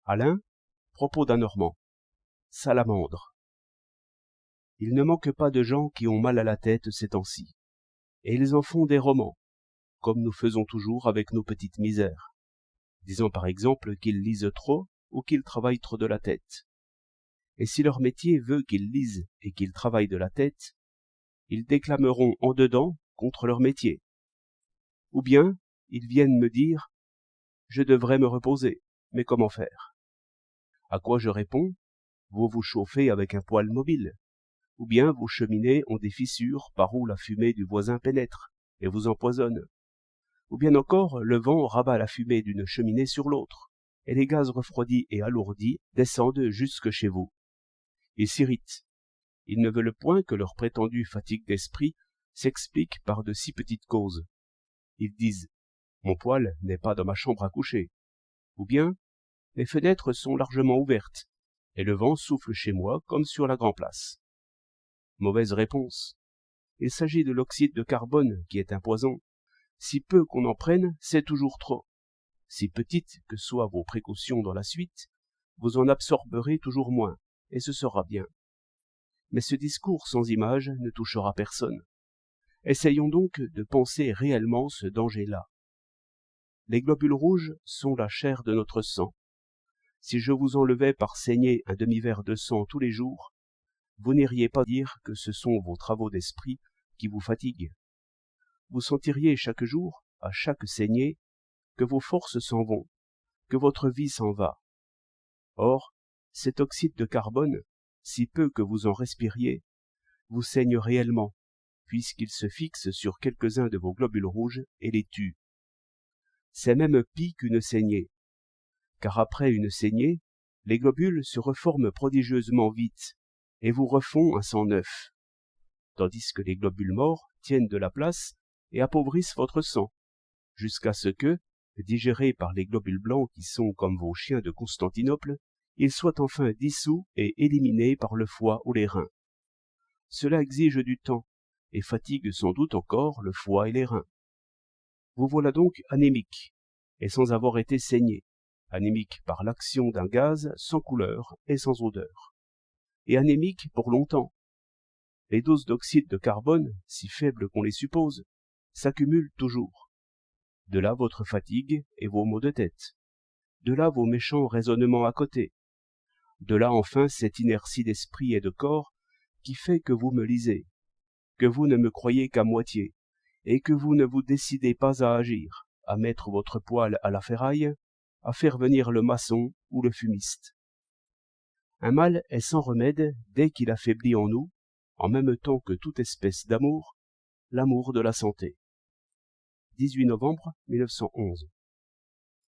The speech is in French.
Alain, propos d'un Normand. Salamandre. Il ne manque pas de gens qui ont mal à la tête ces temps-ci, et ils en font des romans, comme nous faisons toujours avec nos petites misères, disant par exemple qu'ils lisent trop ou qu'ils travaillent trop de la tête. Et si leur métier veut qu'ils lisent et qu'ils travaillent de la tête, ils déclameront en dedans contre leur métier. Ou bien, ils viennent me dire « Je devrais me reposer, mais comment faire ?» À quoi je réponds « Vous vous chauffez avec un poêle mobile, ou bien vos cheminées ont des fissures par où la fumée du voisin pénètre et vous empoisonne. Ou bien encore, le vent rabat la fumée d'une cheminée sur l'autre, et les gaz refroidis et alourdis descendent jusque chez vous. Ils s'irritent. Ils ne veulent point que leur prétendue fatigue d'esprit s'explique par de si petites causes. Ils disent « Mon poêle n'est pas dans ma chambre à coucher », ou bien « Les fenêtres sont largement ouvertes, et le vent souffle chez moi comme sur la Grand-Place ». Mauvaise réponse. Il s'agit de l'oxyde de carbone qui est un poison. Si peu qu'on en prenne, c'est toujours trop. Si petites que soient vos précautions dans la suite, vous en absorberez toujours moins, et ce sera bien. Mais ce discours sans image ne touchera personne. Essayons donc de penser réellement ce danger-là. Les globules rouges sont la chair de notre sang. Si je vous enlevais par saignée un demi-verre de sang tous les jours, vous n'iriez pas dire que ce sont vos travaux d'esprit qui vous fatiguent. Vous sentiriez chaque jour, à chaque saignée, que vos forces s'en vont, que votre vie s'en va. Or, cet oxyde de carbone, si peu que vous en respiriez, vous saigne réellement, puisqu'il se fixe sur quelques-uns de vos globules rouges et les tue. C'est même pis qu'une saignée, car après une saignée, les globules se reforment prodigieusement vite et vous refont un sang neuf, tandis que les globules morts tiennent de la place et appauvrissent votre sang, jusqu'à ce que, digérés par les globules blancs qui sont comme vos chiens de Constantinople, ils soient enfin dissous et éliminés par le foie ou les reins. Cela exige du temps, et fatigue sans doute encore le foie et les reins. Vous voilà donc anémique, et sans avoir été saigné, anémique par l'action d'un gaz sans couleur et sans odeur, et anémique pour longtemps. Les doses d'oxyde de carbone, si faibles qu'on les suppose, s'accumulent toujours. De là votre fatigue et vos maux de tête. De là vos méchants raisonnements à côté. De là enfin cette inertie d'esprit et de corps qui fait que vous me lisez, que vous ne me croyez qu'à moitié, et que vous ne vous décidez pas à agir, à mettre votre poêle à la ferraille, à faire venir le maçon ou le fumiste. Un mal est sans remède dès qu'il affaiblit en nous, en même temps que toute espèce d'amour, l'amour de la santé. 18 novembre 1911.